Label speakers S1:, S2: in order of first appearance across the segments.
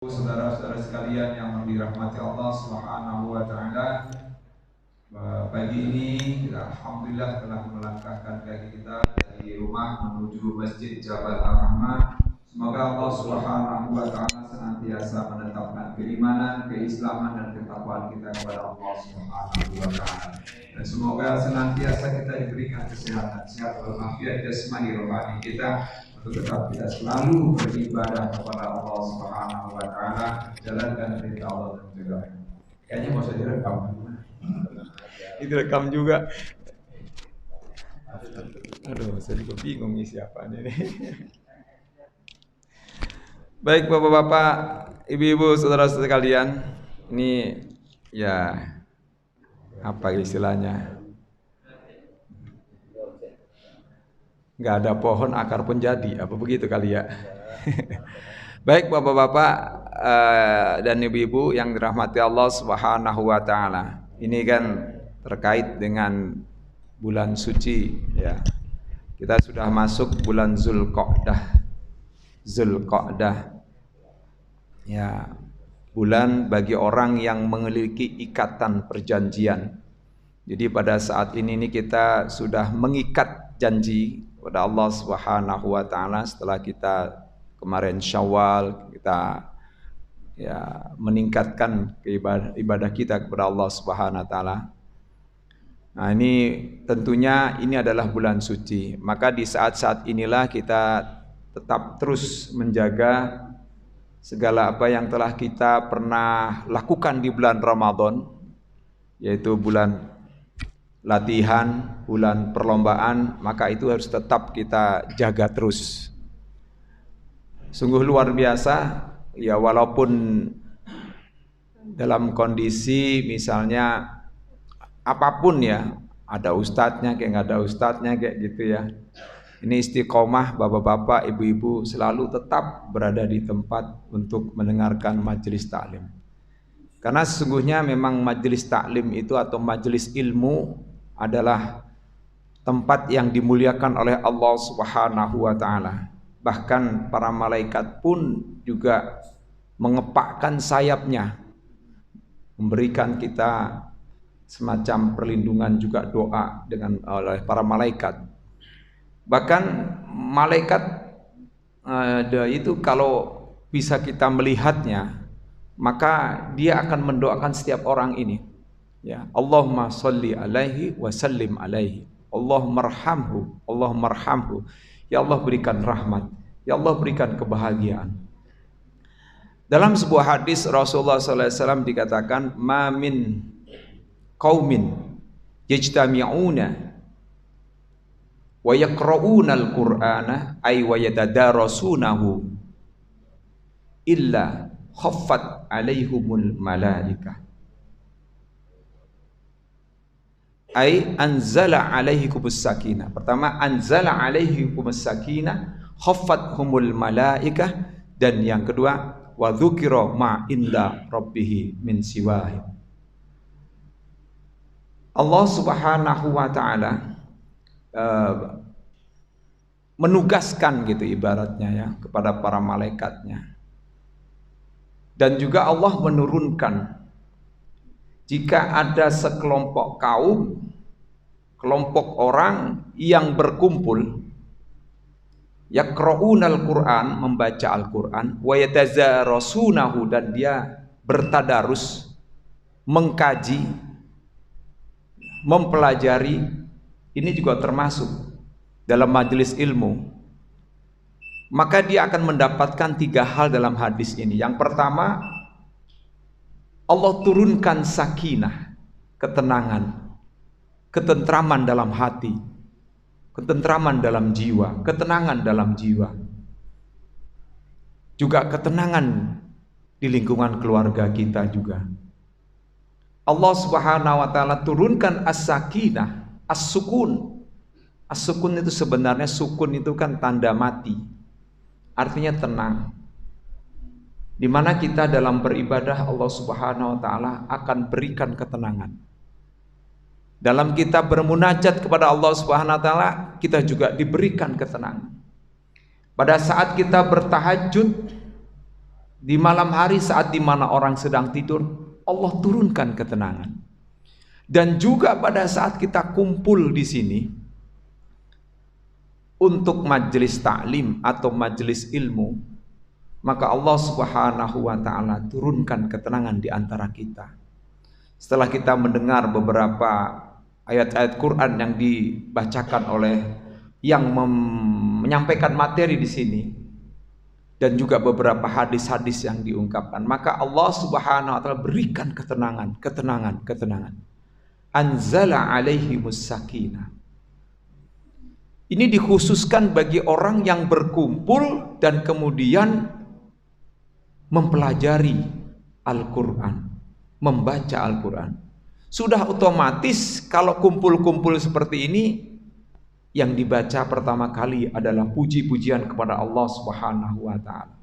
S1: Saudara-saudara sekalian yang dirahmati Allah Subhanahu wa taala, pagi ini kita alhamdulillah telah melangkahkan kaki kita dari rumah menuju Masjid Jabal Ar-Rahmah. Semoga Allah Subhanahu wa taala senantiasa menetapkan keimanan, keislaman dan ketakwaan kita kepada Allah Subhanahu wa taala. Dan semoga senantiasa kita diberikan kesehatan, sehat walafiat jasmani rohani kita, untuk tetap kita selalu beribadah kepada Allah Subhanahu wa taala, jalankan perintah Allah dan juga. Kayaknya mau saya direkam. Itu rekam juga. Aduh, saya juga bingung nih siapa ini. Baik Bapak-bapak, Ibu-ibu, saudara-saudara sekalian, ini ya apa istilahnya? Nggak ada pohon akar pun jadi, apa begitu kali ya? Baik Bapak-bapak dan Ibu-ibu yang dirahmati Allah Subhanahu wa taala. Ini kan terkait dengan bulan suci ya. Kita sudah masuk bulan Zulqa'dah. Ya, bulan bagi orang yang memiliki ikatan perjanjian. Jadi pada saat ini kita sudah mengikat janji kepada Allah Subhanahu wa taala setelah kita kemarin Syawal kita ya meningkatkan ibadah kita kepada Allah Subhanahu wa taala. Nah, ini tentunya ini adalah bulan suci. Maka di saat-saat inilah kita tetap terus menjaga segala apa yang telah kita pernah lakukan di bulan Ramadan, yaitu bulan latihan, bulan perlombaan, maka itu harus tetap kita jaga terus. Sungguh luar biasa, ya walaupun dalam kondisi misalnya apapun ya, ada ustadznya kayak nggak ada ustadznya kayak gitu ya. Ini istiqomah bapak-bapak, ibu-ibu selalu tetap berada di tempat untuk mendengarkan majelis taklim. Karena sesungguhnya memang majelis taklim itu atau majelis ilmu adalah tempat yang dimuliakan oleh Allah Subhanahu wa taala. Bahkan para malaikat pun juga mengepakkan sayapnya, memberikan kita semacam perlindungan juga doa dengan oleh para malaikat. Bahkan malaikat itu kalau bisa kita melihatnya, maka dia akan mendoakan setiap orang ini. Ya, Allahumma sholli alaihi wa sallim alaihi. Allahumma arhamhu. Ya Allah berikan rahmat. Ya Allah berikan kebahagiaan. Dalam sebuah hadis Rasulullah SAW dikatakan, ma min qaumin yajtami'una wa yaqra'una al-Qur'ana ay wa yatadarasunahu illa khaffat alaihumul malaikah ay anzala alaihikumus sakinah. Pertama, anzala alaihikumus sakinah khaffathumul malaikah, dan yang kedua wa dzukira ma inda rabbih min siwahi. Allah Subhanahu wa taala menugaskan gitu ibaratnya ya kepada para malaikatnya, dan juga Allah menurunkan jika ada sekelompok kaum, kelompok orang yang berkumpul yaqra'unal Qur'an, membaca Al-Qur'an, wa yatazarasunahu, dan dia bertadarus, mengkaji, mempelajari. Ini juga termasuk dalam majelis ilmu. Maka dia akan mendapatkan 3 hal dalam hadis ini. Yang pertama, Allah turunkan sakinah, ketenangan, ketentraman dalam hati, ketentraman dalam jiwa, ketenangan dalam jiwa. Juga ketenangan di lingkungan keluarga kita juga. Allah Subhanahu wa taala turunkan as-sakinah, as-sukun. As-sukun itu sebenarnya, sukun itu kan tanda mati. Artinya tenang. Di mana kita dalam beribadah Allah Subhanahu wa taala akan berikan ketenangan. Dalam kita bermunajat kepada Allah Subhanahu wa taala, kita juga diberikan ketenangan. Pada saat kita bertahajud, Di malam hari saat dimana orang sedang tidur, Allah turunkan ketenangan. Dan juga pada saat kita kumpul di sini untuk majelis taklim atau majelis ilmu, maka Allah Subhanahu wa taala turunkan ketenangan di antara kita. Setelah kita mendengar beberapa ayat-ayat Quran yang dibacakan oleh yang menyampaikan materi di sini, dan juga beberapa hadis-hadis yang diungkapkan, maka Allah Subhanahu wa taala berikan ketenangan. Anzala alaihimus sakinah. Ini dikhususkan bagi orang yang berkumpul dan kemudian mempelajari Al-Quran, membaca Al-Quran. Sudah otomatis kalau kumpul-kumpul seperti ini, yang dibaca pertama kali adalah puji-pujian kepada Allah Subhanahu wa taala.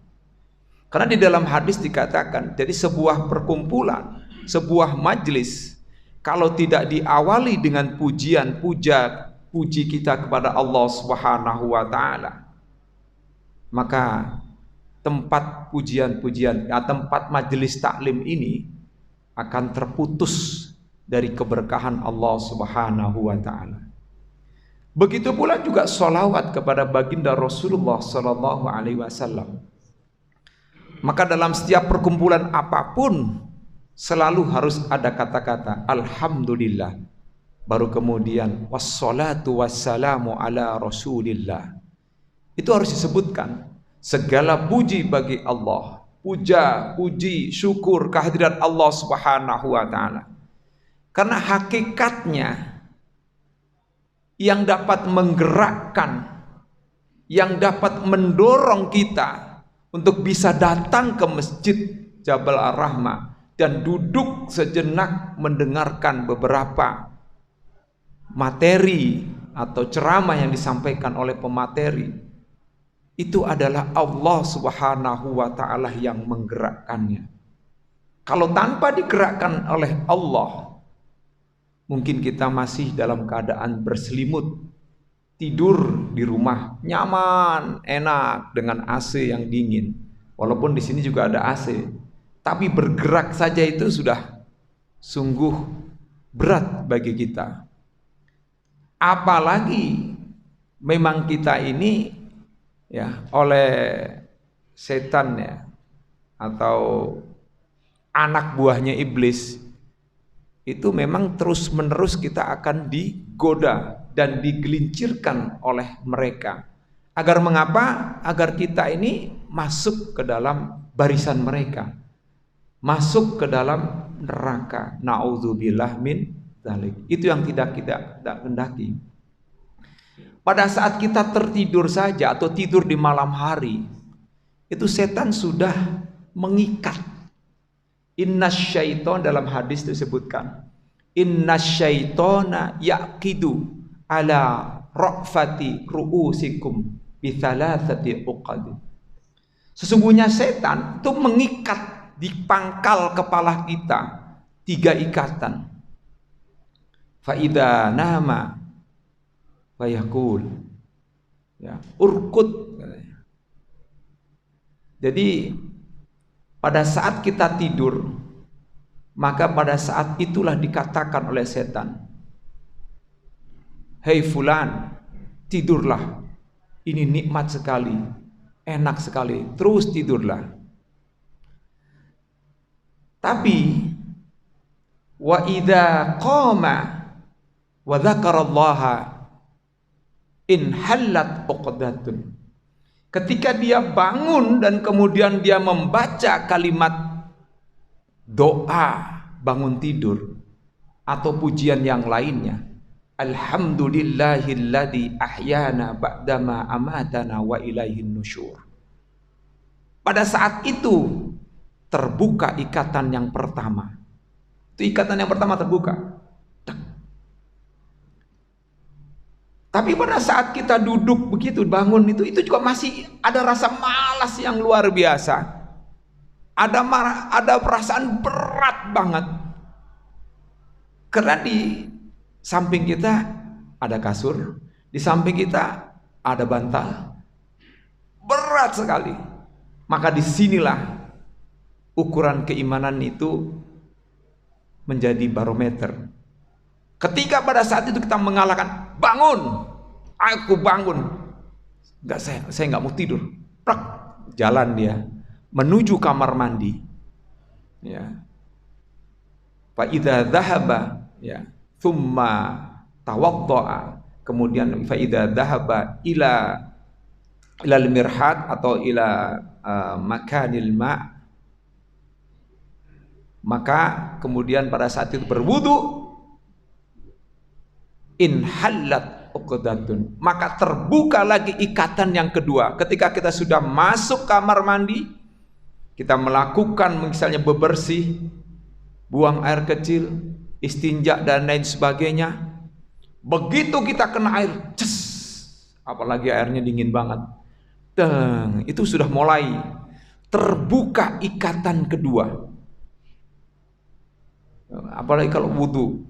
S1: Karena di dalam hadis dikatakan, jadi sebuah perkumpulan, sebuah majlis, kalau tidak diawali dengan puji kita kepada Allah Subhanahu wa taala, maka tempat pujian-pujian, tempat majelis taklim ini akan terputus dari keberkahan Allah Subhanahu wa taala. Begitu pula juga sholawat kepada baginda Rasulullah Sallallahu Alaihi Wasallam. Maka dalam setiap perkumpulan apapun selalu harus ada kata-kata Alhamdulillah, baru kemudian wassalatu wassalamu ala Rasulillah. Itu harus disebutkan. Segala puji bagi Allah, puji, syukur kehadirat Allah Subhanahu wa taala. Karena hakikatnya yang dapat menggerakkan, yang dapat mendorong kita untuk bisa datang ke Masjid Jabal Ar-Rahmah dan duduk sejenak mendengarkan beberapa materi atau ceramah yang disampaikan oleh pemateri, itu adalah Allah Subhanahu wa taala yang menggerakkannya. Kalau tanpa digerakkan oleh Allah, mungkin kita masih dalam keadaan berselimut, tidur di rumah nyaman, enak dengan AC yang dingin. Walaupun di sini juga ada AC, tapi bergerak saja itu sudah sungguh berat bagi kita. Apalagi memang kita ini ya oleh setan ya, atau anak buahnya iblis, itu memang terus-menerus kita akan digoda dan digelincirkan oleh mereka. Agar mengapa? Agar kita ini masuk ke dalam barisan mereka, masuk ke dalam neraka. Na'udzubillah min dzalik. Itu yang tidak kita hendaki. Pada saat kita tertidur saja atau tidur di malam hari, itu setan sudah mengikat. Innasyaiton, dalam hadis disebutkan, innasyaitona yaqidu ala ra'fati ru'usikum bi thalathati uqad. Sesungguhnya setan itu mengikat di pangkal kepala kita 3 ikatan. Fa idza nama fayaqul ya urkut. Jadi pada saat kita tidur, maka pada saat itulah dikatakan oleh setan, hei fulan, tidurlah, ini nikmat sekali, enak sekali, terus tidurlah. Tapi wa idza qama wa dzakarallaha in hallat uqdatun. Ketika dia bangun dan kemudian dia membaca kalimat doa bangun tidur atau pujian yang lainnya, alhamdulillahilladzi ahyana ba'dama amatana wa ilaihin nusyur. Pada saat itu terbuka ikatan yang pertama. Itu ikatan yang pertama terbuka. Tapi pada saat kita duduk begitu, bangun itu juga masih ada rasa malas yang luar biasa. Ada perasaan berat banget. Karena di samping kita ada kasur, di samping kita ada bantal. Berat sekali. Maka disinilah ukuran keimanan itu menjadi barometer. Ketika pada saat itu kita mengalahkan, bangun, aku bangun, saya nggak mau tidur, prak, jalan dia menuju kamar mandi, ya. Fa idza dhahaba, ya, thumma tawaddaa, kemudian fa idza dhahaba ila al-mirhad atau ila makanil ma', maka kemudian pada saat itu berwudu, in halat uqdatun, maka terbuka lagi ikatan yang kedua. Ketika kita sudah masuk kamar mandi, kita melakukan misalnya bebersih, buang air kecil, istinja dan lain sebagainya. Begitu kita kena air, ces, apalagi airnya dingin banget, itu sudah mulai terbuka ikatan kedua. Apalagi kalau wudu,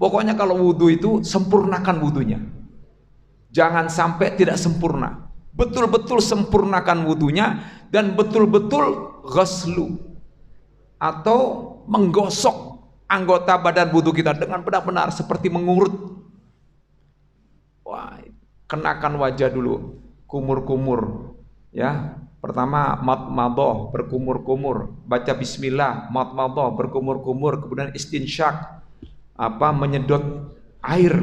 S1: pokoknya kalau wudu itu sempurnakan wudunya, jangan sampai tidak sempurna, betul-betul sempurnakan wudunya, dan betul-betul ghuslu atau menggosok anggota badan wudu kita dengan benar-benar seperti mengurut. Wah, kenakan wajah dulu, kumur-kumur, ya. Pertama madmadah, berkumur-kumur, baca bismillah, madmadah, berkumur-kumur, kemudian istinsyak, menyedot air,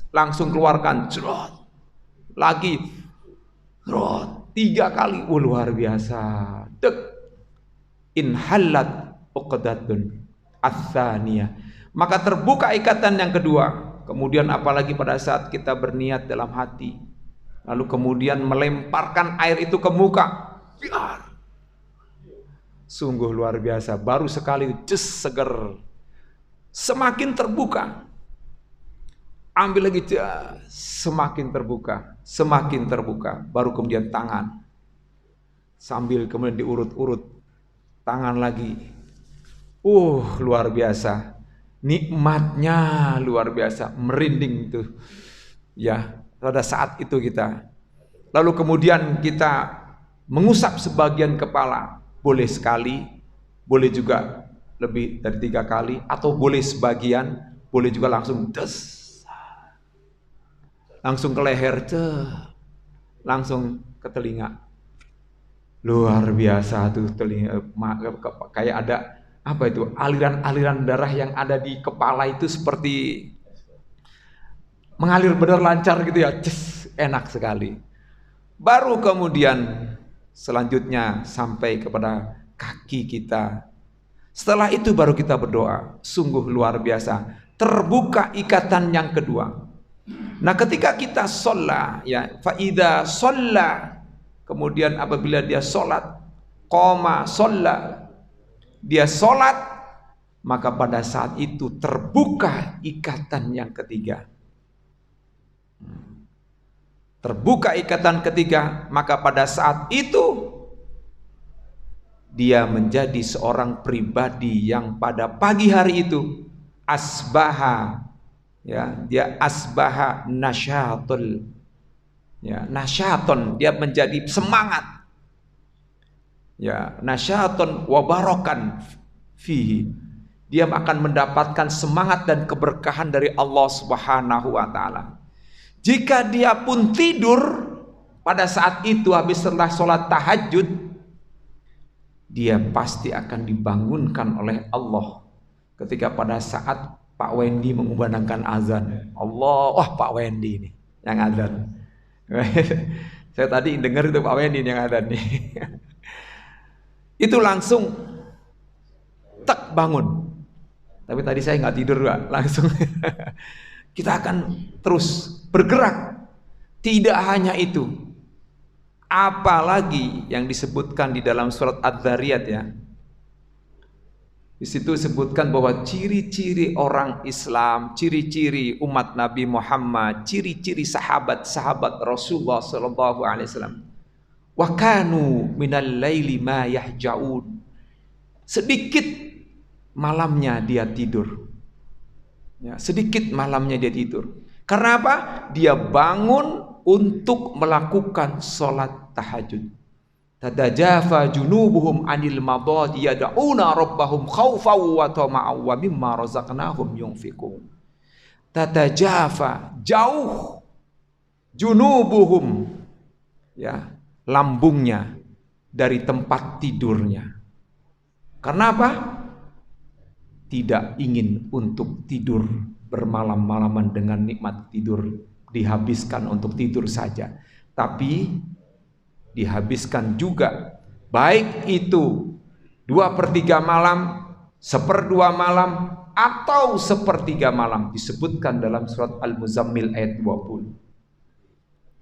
S1: langsung keluarkan, lagi, 3 kali, luar biasa. Inhalat uqdatun ats-tsaniyah, maka terbuka ikatan yang kedua. Kemudian apalagi pada saat kita berniat dalam hati, lalu kemudian melemparkan air itu ke muka, biar sungguh luar biasa. Baru sekali seger, semakin terbuka, ambil lagi, semakin terbuka, baru kemudian tangan, sambil kemudian diurut-urut, tangan lagi, luar biasa, nikmatnya luar biasa, merinding tuh, ya. Pada saat itu kita, lalu kemudian kita mengusap sebagian kepala, boleh sekali, boleh juga lebih dari 3 kali, atau boleh sebagian, boleh juga langsung langsung ke leher, langsung ke telinga. Luar biasa tuh telinga, kayak ada aliran-aliran darah yang ada di kepala itu seperti mengalir benar lancar gitu ya, enak sekali. Baru kemudian selanjutnya sampai kepada kaki kita. Setelah itu baru kita berdoa. Sungguh luar biasa, terbuka ikatan yang kedua. Nah, ketika kita sholat, ya, faida sholat, kemudian apabila dia sholat, qoma sholat, dia sholat, maka pada saat itu terbuka ikatan yang ketiga. Terbuka ikatan ketiga, maka pada saat itu dia menjadi seorang pribadi yang pada pagi hari itu asbaha, ya, dia asbaha nasyatul, ya, nasyaton, dia menjadi semangat, ya, nasyaton wa barokan fihi, dia akan mendapatkan semangat dan keberkahan dari Allah Subhanahu wa taala. Jika dia pun tidur pada saat itu habis setelah sholat tahajud, dia pasti akan dibangunkan oleh Allah ketika pada saat Pak Wendy mengumandangkan azan. Allah, Pak Wendy ini yang azan. Saya tadi dengar itu Pak Wendy yang azan nih. Itu langsung bangun. Tapi tadi saya nggak tidur, Pak. Langsung kita akan terus bergerak. Tidak hanya itu, apalagi yang disebutkan di dalam surat Adz-Dzariyat, ya. Di situ disebutkan bahwa ciri-ciri orang Islam, ciri-ciri umat Nabi Muhammad, ciri-ciri sahabat-sahabat Rasulullah sallallahu alaihi wasallam. Wa kanu minal laili ma yahjaun. Sedikit malamnya dia tidur. Ya, sedikit malamnya dia tidur. Karena apa? Dia bangun untuk melakukan sholat tahajud. Tatajafa junubuhum anil madadi yad'una rabbahum khawfan wa tama'an wa mimma razaqnahum yunfiqun. Tatajafa, jauh, junubuhum, ya, lambungnya dari tempat tidurnya. Karena apa? Tidak ingin untuk tidur bermalam-malaman dengan nikmat tidur, dihabiskan untuk tidur saja, tapi dihabiskan juga, baik itu 2/3 malam, 1/2 malam, atau 1/3 malam. Disebutkan dalam surat Al-Muzammil ayat 20.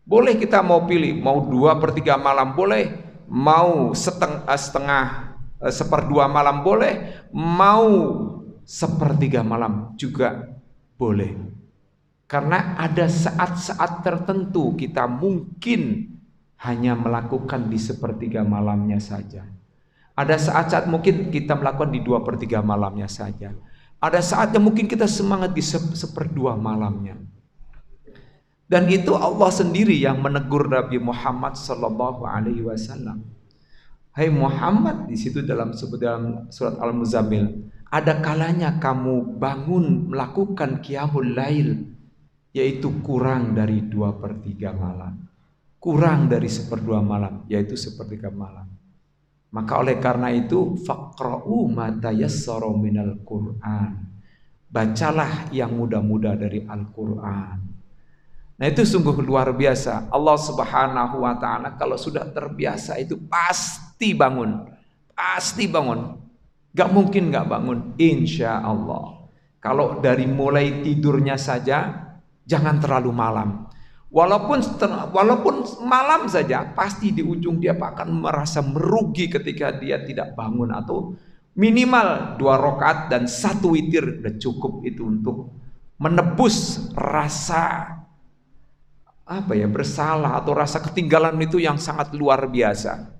S1: Boleh kita mau pilih, mau 2/3 malam boleh, mau setengah 1/2 malam boleh, mau 1/3 malam juga boleh. Karena ada saat-saat tertentu kita mungkin hanya melakukan di 1/3 malamnya saja. Ada saat-saat mungkin kita melakukan di 2/3 malamnya saja. Ada saatnya mungkin kita semangat di 1/2 malamnya. Dan itu Allah sendiri yang menegur Nabi Muhammad sallallahu alaihi wasallam. Hai Muhammad, di situ dalam surat Al-Muzammil, ada kalanya kamu bangun melakukan qiyamul lail, yaitu kurang dari 2/3 malam. Kurang dari 1/2 malam, yaitu 1/3 malam. Maka oleh karena itu, faqra'u ma tayassara minal Qur'an. Bacalah yang mudah-mudah dari Al-Quran. Nah, itu sungguh luar biasa. Allah Subhanahu wa ta'ala kalau sudah terbiasa itu pasti bangun. Pasti bangun. Gak mungkin gak bangun, insya Allah. Kalau dari mulai tidurnya saja, jangan terlalu malam. Walaupun malam saja, pasti di ujung dia akan merasa merugi ketika dia tidak bangun, atau minimal 2 rakaat dan 1 witir udah cukup itu untuk menebus rasa bersalah atau rasa ketinggalan itu yang sangat luar biasa.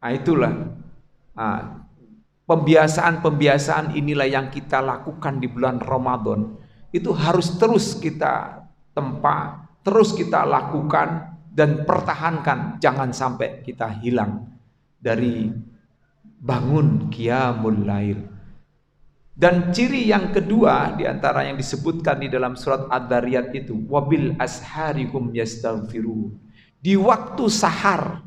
S1: Nah, itulah pembiasaan inilah yang kita lakukan di bulan Ramadan. Itu harus terus kita tempa, terus kita lakukan dan pertahankan, jangan sampai kita hilang dari bangun qiyamul lail. Dan ciri yang kedua diantara yang disebutkan di dalam surat Ad-Dariyat itu, wabil asharikum yastaghfirun. Di waktu sahar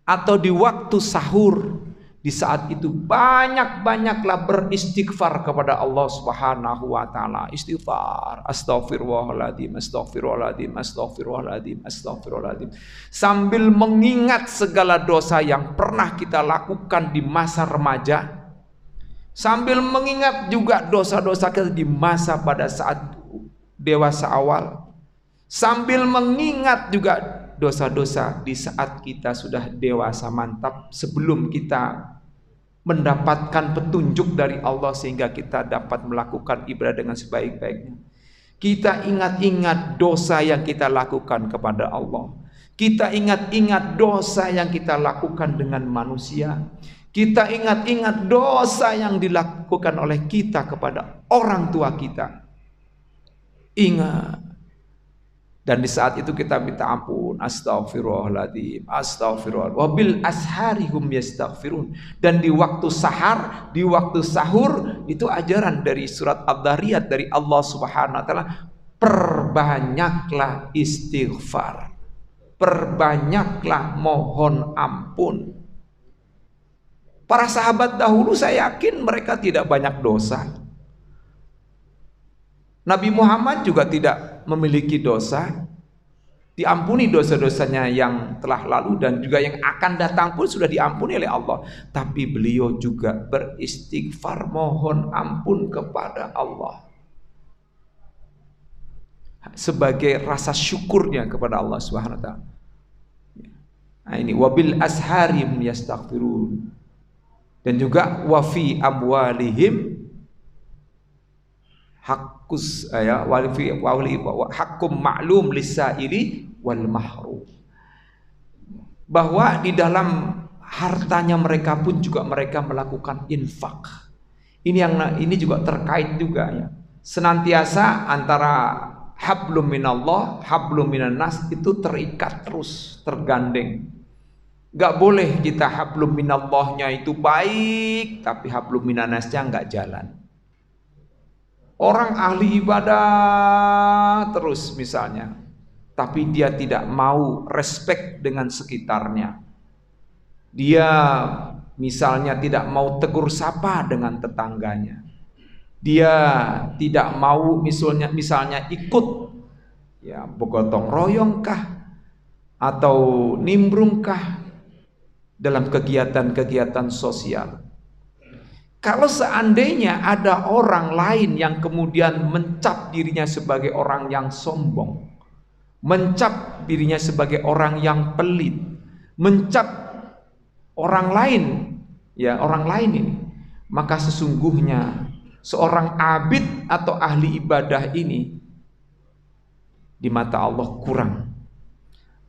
S1: atau di waktu sahur, di saat itu banyak-banyaklah beristighfar kepada Allah Subhanahu wa taala. Istighfar, astaghfirullahaladzim, astaghfirullahaladzim, astaghfirullahaladzim, astaghfirullahaladzim. Sambil mengingat segala dosa yang pernah kita lakukan di masa remaja, sambil mengingat juga dosa-dosa kita di masa pada saat dewasa awal, sambil mengingat juga dosa-dosa di saat kita sudah dewasa mantap, sebelum kita mendapatkan petunjuk dari Allah sehingga kita dapat melakukan ibadah dengan sebaik-baiknya. Kita ingat-ingat dosa yang kita lakukan kepada Allah. Kita ingat-ingat dosa yang kita lakukan dengan manusia. Kita ingat-ingat dosa yang dilakukan oleh kita kepada orang tua kita. Ingat. Dan di saat itu kita minta ampun, astaghfirullahaladzim, astaghfirullah. Wabil asharihum yastaghfirun. Dan di waktu sahar, di waktu sahur, itu ajaran dari surat Ad-Dariyat dari Allah Subhanahu wa taala, perbanyaklah istighfar, perbanyaklah mohon ampun. Para sahabat dahulu saya yakin mereka tidak banyak dosa. Nabi Muhammad juga tidak memiliki dosa, diampuni dosa-dosanya yang telah lalu dan juga yang akan datang pun sudah diampuni oleh Allah. Tapi beliau juga beristighfar, mohon ampun kepada Allah sebagai rasa syukurnya kepada Allah Subhanahu wa taala. Nah, ini wabil asharim yastaghfirun. Dan juga wafi amwalihim hakum ma'lum lisaili wal mahrum. Bahwa di dalam hartanya mereka pun juga mereka melakukan infak. Ini juga terkait juga ya. Senantiasa antara hablum minallah, hablum minan nas itu terikat terus, tergandeng. Nggak boleh kita hablum minallahnya itu baik, tapi hablum minannasnya nggak jalan. Orang ahli ibadah terus misalnya, tapi dia tidak mau respect dengan sekitarnya. Dia misalnya tidak mau tegur sapa dengan tetangganya. Dia tidak mau misalnya ikut ya bergotong royongkah atau nimbrungkah dalam kegiatan-kegiatan sosial. Kalau seandainya ada orang lain yang kemudian mencap dirinya sebagai orang yang sombong, mencap dirinya sebagai orang yang pelit, mencap orang lain, ya orang lain ini, maka sesungguhnya seorang abid atau ahli ibadah ini di mata Allah kurang.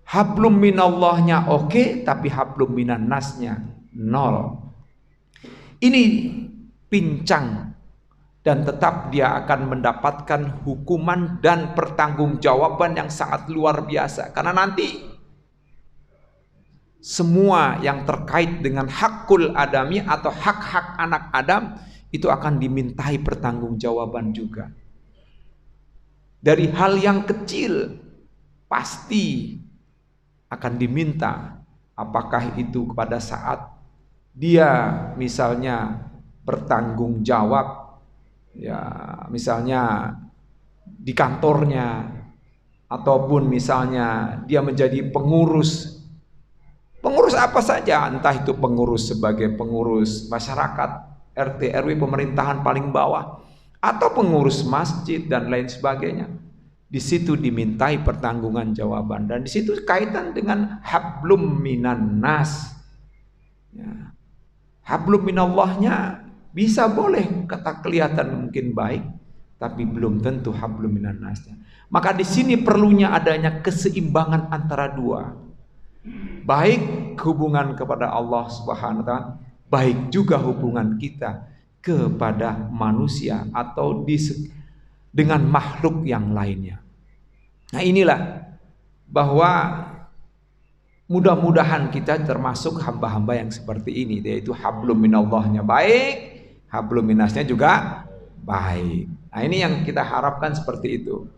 S1: Hablum minallahnya oke, tapi hablum minannasnya nol. Ini pincang, dan tetap dia akan mendapatkan hukuman dan pertanggungjawaban yang sangat luar biasa. Karena nanti semua yang terkait dengan hakul adami atau hak-hak anak Adam itu akan dimintai pertanggungjawaban juga. Dari hal yang kecil pasti akan diminta, apakah itu pada saat dia misalnya bertanggung jawab, ya misalnya di kantornya, ataupun misalnya dia menjadi pengurus apa saja, entah itu pengurus sebagai pengurus masyarakat, RT RW, pemerintahan paling bawah, atau pengurus masjid dan lain sebagainya. Di situ dimintai pertanggungan jawaban, dan di situ kaitan dengan hablum minan nas. Ya. Hablum minallahnya bisa boleh kata kelihatan mungkin baik, tapi belum tentu hablum minan nasnya. Maka di sini perlunya adanya keseimbangan antara dua. Baik hubungan kepada Allah Subhanahu wa taala, baik juga hubungan kita kepada manusia atau dengan makhluk yang lainnya. Nah inilah bahwa mudah-mudahan kita termasuk hamba-hamba yang seperti ini, yaitu hablum minallahnya baik, hablum minasnya juga baik. Nah ini yang kita harapkan seperti itu.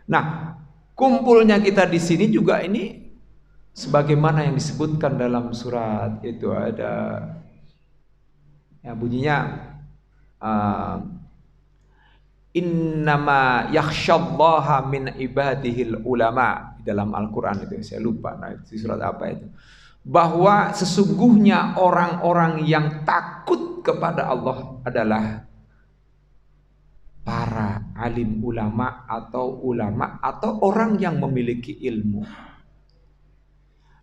S1: Nah kumpulnya kita di sini juga ini sebagaimana yang disebutkan dalam surat itu, ada ya bunyinya innama yakhsyallaha min ibadihil ulama, dalam Al-Quran itu, saya lupa nah itu surat apa itu, bahwa sesungguhnya orang-orang yang takut kepada Allah adalah para alim ulama atau orang yang memiliki ilmu.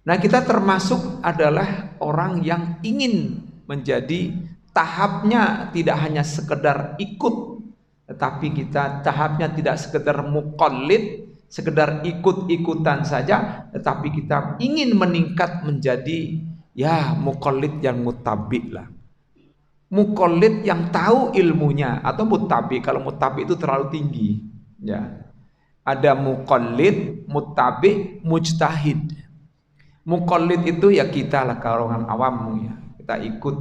S1: Nah kita termasuk adalah orang yang ingin menjadi tahapnya tidak hanya sekedar ikut, tetapi kita tahapnya tidak sekedar muqallid, sekedar ikut-ikutan saja, tetapi kita ingin meningkat menjadi ya muqallid yang muttabi lah. Muqallid yang tahu ilmunya, atau muttabi, kalau muttabi itu terlalu tinggi ya. Ada muqallid, muttabi, mujtahid. Muqallid itu ya kita lah, kalangan awam ya, kita ikut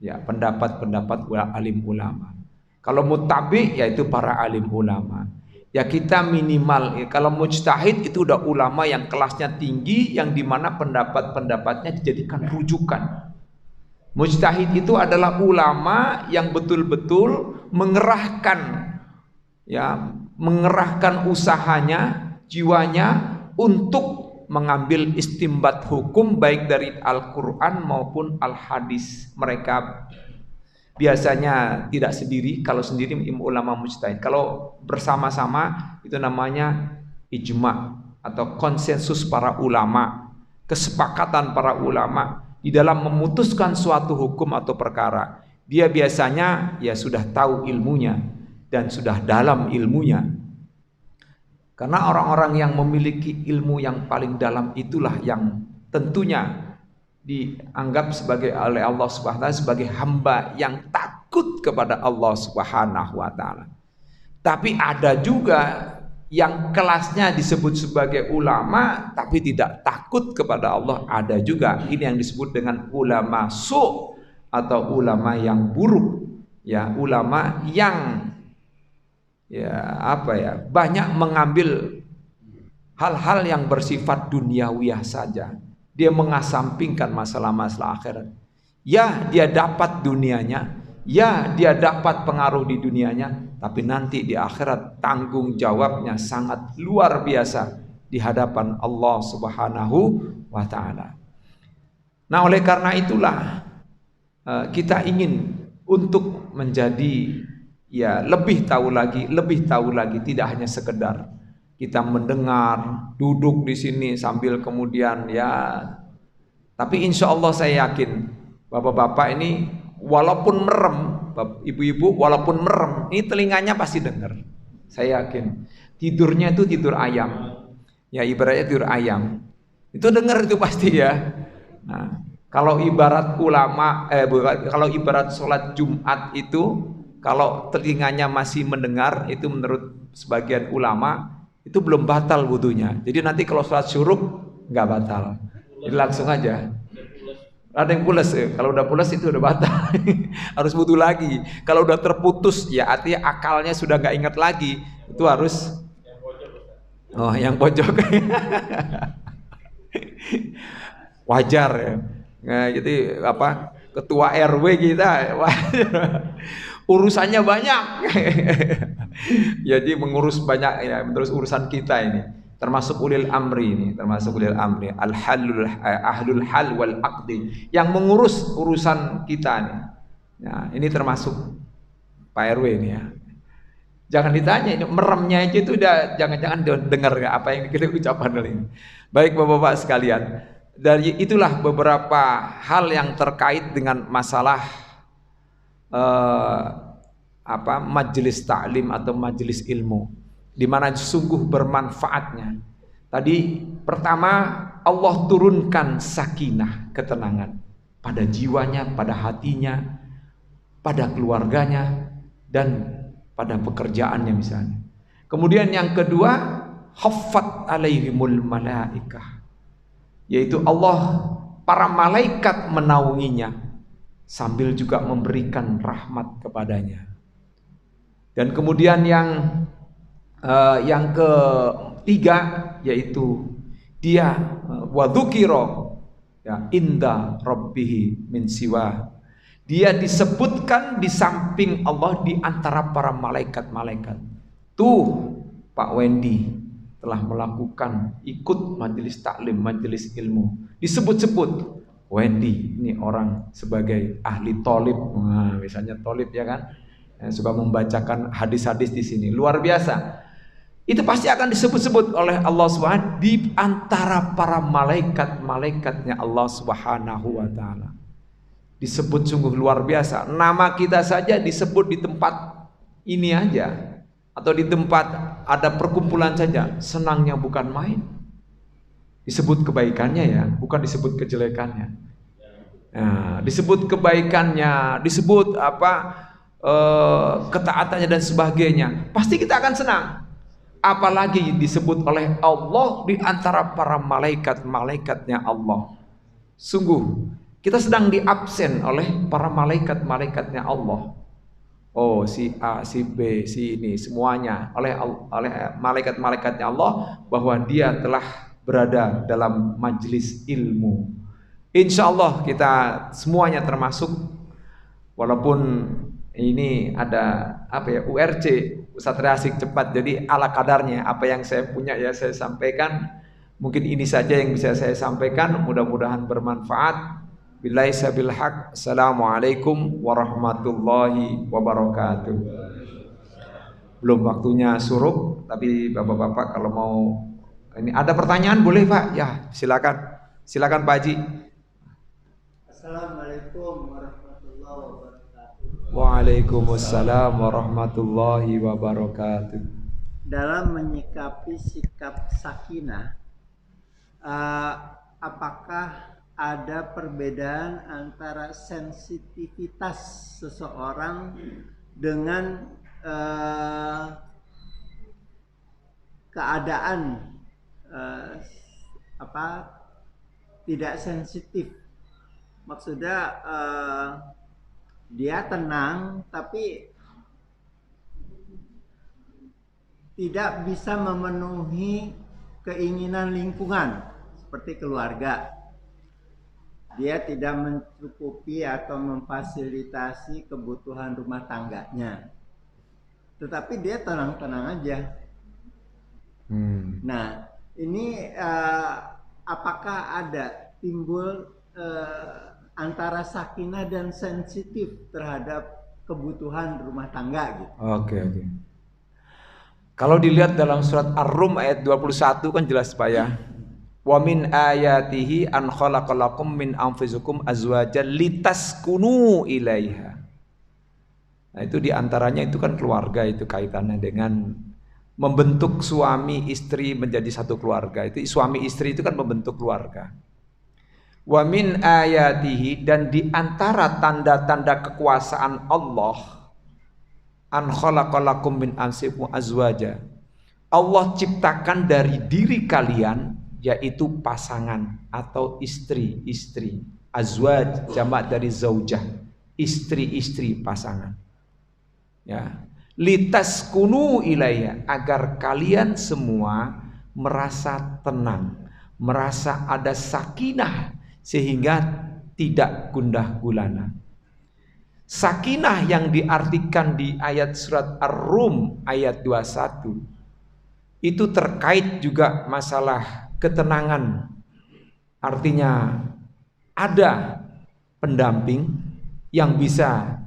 S1: ya pendapat-pendapat alim ulama. Kalau muttabi yaitu para alim ulama. Ya kita minimal ya. Kalau mujtahid itu udah ulama yang kelasnya tinggi, yang dimana pendapat-pendapatnya dijadikan rujukan. Mujtahid itu adalah ulama yang betul-betul mengerahkan usahanya, jiwanya untuk mengambil istimbat hukum baik dari Al-Quran maupun Al-Hadis. Mereka biasanya tidak sendiri, kalau sendiri ulama mujtahid. Kalau bersama-sama itu namanya ijma atau konsensus para ulama, kesepakatan para ulama di dalam memutuskan suatu hukum atau perkara. Dia biasanya ya sudah tahu ilmunya dan sudah dalam ilmunya. Karena orang-orang yang memiliki ilmu yang paling dalam itulah yang tentunya dianggap sebagai oleh Allah Subhanahu wa taala sebagai hamba yang takut kepada Allah Subhanahu wa taala. Tapi ada juga yang kelasnya disebut sebagai ulama tapi tidak takut kepada Allah, ada juga. Ini yang disebut dengan ulama su' atau ulama yang buruk, ya, ulama yang banyak mengambil hal-hal yang bersifat duniawiyah saja. Dia mengasampingkan masalah-masalah akhirat. Ya, dia dapat dunianya, ya, dia dapat pengaruh di dunianya, tapi nanti di akhirat tanggung jawabnya sangat luar biasa di hadapan Allah Subhanahu wa taala. Nah, oleh karena itulah kita ingin untuk menjadi lebih tahu lagi, tidak hanya sekedar kita mendengar, duduk di sini sambil kemudian tapi insya Allah saya yakin bapak-bapak ini walaupun merem, ibu-ibu walaupun merem, ini telinganya pasti dengar. Saya yakin tidurnya itu tidur ayam, ya, ibaratnya tidur ayam, itu dengar itu pasti ya. Nah, kalau ibarat ulama, kalau ibarat sholat Jumat itu, kalau telinganya masih mendengar, itu menurut sebagian ulama itu belum batal wudunya. Jadi nanti kalau sholat syuruk nggak batal, jadi langsung aja. Ada yang pulas ya, kalau udah pulas itu udah batal. Harus wudu lagi. Kalau udah terputus, ya artinya akalnya sudah nggak ingat lagi, itu harus yang pojok. Wajar ya. Nah, jadi ketua RW kita urusannya banyak. Jadi mengurus banyak ya, terus urusan kita ini. Termasuk ulil amri ahlul hal wal aqdi, yang mengurus urusan kita nih. Nah, ini termasuk Pak RW ini ya. Jangan ditanya, ini meremnya aja itu udah jangan-jangan dengar apa yang kita ucapkan kali ini. Baik Bapak-bapak sekalian, dari itulah beberapa hal yang terkait dengan masalah majelis taklim atau majelis ilmu, di mana sungguh bermanfaatnya. Tadi pertama, Allah turunkan sakinah, ketenangan pada jiwanya, pada hatinya, pada keluarganya, dan pada pekerjaannya misalnya. Kemudian yang kedua, haffat alaihimul malaikah, yaitu Allah, para malaikat menaunginya sambil juga memberikan rahmat kepadanya. Dan kemudian yang ketiga, yaitu dia wadhukiro inda rabbihi min siwa, dia disebutkan di samping Allah di antara para malaikat-malaikat. Tuh Pak Wendy telah melakukan ikut majelis taklim, majelis ilmu, disebut-sebut Wendy ini orang sebagai ahli tolib. Nah, misalnya tolib ya kan, yang suka membacakan hadis-hadis di sini, luar biasa. Itu pasti akan disebut-sebut oleh Allah Subhanahu di antara para malaikat-malaikatnya Allah Subhanahu wa taala. Disebut sungguh luar biasa. Nama kita saja disebut di tempat ini aja, atau di tempat ada perkumpulan saja, senangnya bukan main. Disebut kebaikannya ya, bukan disebut kejelekannya. Nah, disebut kebaikannya, disebut ketaatannya dan sebagainya, pasti kita akan senang. Apalagi disebut oleh Allah di antara para malaikat-malaikatnya Allah. Sungguh kita sedang diabsen oleh para malaikat-malaikatnya Allah. Oh, si A, si B, si ini, semuanya oleh malaikat-malaikatnya Allah, bahwa dia telah berada dalam majelis ilmu. Insya Allah kita semuanya termasuk, walaupun ini ada URC, Ustadz Rasik cepat, jadi ala kadarnya apa yang saya punya ya saya sampaikan. Mungkin ini saja yang bisa saya sampaikan, mudah-mudahan bermanfaat. Billahi sabil haq. Assalamualaikum warahmatullahi wabarakatuh. Belum waktunya suruh, tapi bapak-bapak kalau mau ini ada pertanyaan boleh Pak? Ya, silakan Pak Haji.
S2: Assalamualaikum warahmatullahi wabarakatuh.
S1: Waalaikumsalam warahmatullahi wabarakatuh.
S2: Dalam menyikapi sikap sakinah, apakah ada perbedaan antara sensitivitas seseorang dengan keadaan tidak sensitif. Maksudnya dia tenang tapi tidak bisa memenuhi keinginan lingkungan seperti keluarga. Dia tidak mencukupi atau memfasilitasi kebutuhan rumah tangganya. Tetapi dia tenang-tenang aja. Nah, ini apakah ada timbul antara sakinah dan sensitif terhadap kebutuhan rumah tangga gitu?
S1: Oke. Kalau dilihat dalam surat Ar-Rum ayat 21 kan jelas Pak ya. Wa min ayatihi an khalaqalakum min anfusikum azwajan litaskunu ilaiha. Nah, itu diantaranya itu kan keluarga, itu kaitannya dengan membentuk suami istri menjadi satu keluarga. Itu suami istri itu kan membentuk keluarga. Wa min ayatihi, dan diantara tanda-tanda kekuasaan Allah, an khalaqalakum min anfusikum azwaja. Allah ciptakan dari diri kalian, yaitu pasangan atau istri-istri. Azwaj jamak dari zaujah, istri-istri pasangan. Ya, litaskunu ilaiha, agar kalian semua merasa tenang, merasa ada sakinah sehingga tidak gundah gulana. Sakinah yang diartikan di ayat surat Ar-Rum ayat 21 itu terkait juga masalah ketenangan. Artinya ada pendamping yang bisa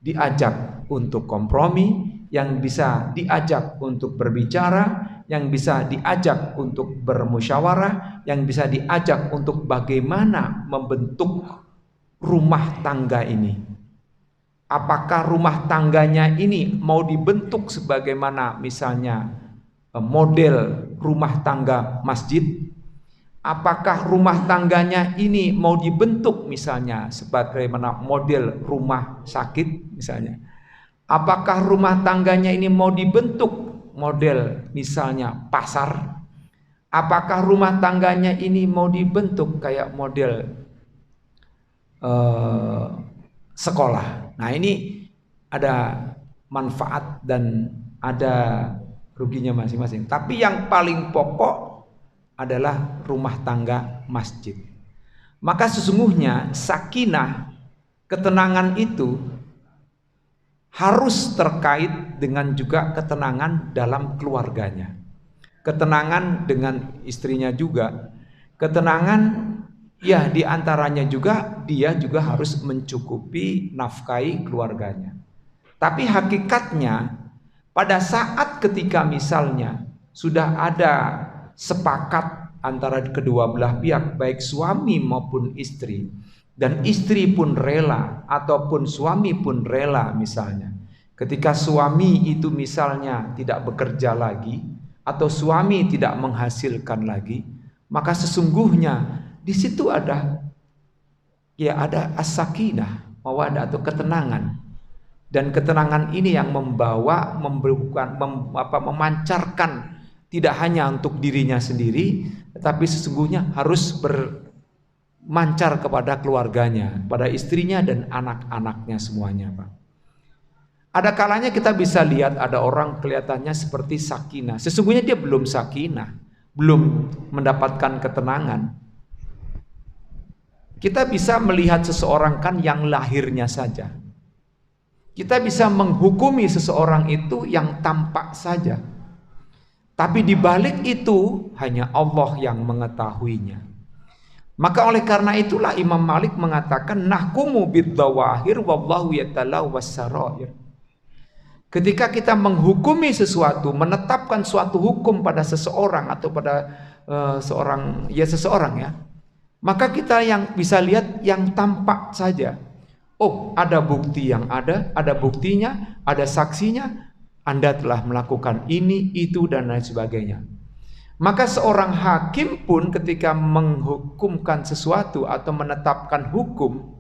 S1: diajak untuk kompromi, yang bisa diajak untuk berbicara, yang bisa diajak untuk bermusyawarah, yang bisa diajak untuk bagaimana membentuk rumah tangga ini. Apakah rumah tangganya ini mau dibentuk sebagaimana misalnya model rumah tangga masjid? Apakah rumah tangganya ini mau dibentuk misalnya sebagaimana model rumah sakit misalnya? Apakah rumah tangganya ini mau dibentuk model misalnya pasar? Apakah rumah tangganya ini mau dibentuk kayak model sekolah? Nah, ini ada manfaat dan ada ruginya masing-masing. Tapi yang paling pokok adalah rumah tangga masjid. Maka sesungguhnya sakinah, ketenangan itu harus terkait dengan juga ketenangan dalam keluarganya. Ketenangan dengan istrinya juga. Ketenangan ya diantaranya juga dia juga harus mencukupi nafkahi keluarganya. Tapi hakikatnya pada saat ketika misalnya sudah ada sepakat antara kedua belah pihak, baik suami maupun istri, dan istri pun rela ataupun suami pun rela misalnya, ketika suami itu misalnya tidak bekerja lagi atau suami tidak menghasilkan lagi, maka sesungguhnya di situ ada as-sakinah, mawaddah atau ketenangan. Dan ketenangan ini yang memancarkan tidak hanya untuk dirinya sendiri, tetapi sesungguhnya harus bermancar kepada keluarganya, pada istrinya dan anak-anaknya semuanya, Pak. Ada kalanya kita bisa lihat ada orang kelihatannya seperti sakinah, sesungguhnya dia belum sakinah, belum mendapatkan ketenangan. Kita bisa melihat seseorang kan yang lahirnya saja. Kita bisa menghukumi seseorang itu yang tampak saja. Tapi di balik itu hanya Allah yang mengetahuinya. Maka oleh karena itulah Imam Malik mengatakan nahkumu bidzawahir wallahu yatalawwas sarair. Ketika kita menghukumi sesuatu, menetapkan suatu hukum pada seseorang atau pada seseorang ya, maka kita yang bisa lihat yang tampak saja. Oh, ada bukti yang ada buktinya, ada saksinya, Anda telah melakukan ini, itu, dan lain sebagainya. Maka seorang hakim pun ketika menghukumkan sesuatu atau menetapkan hukum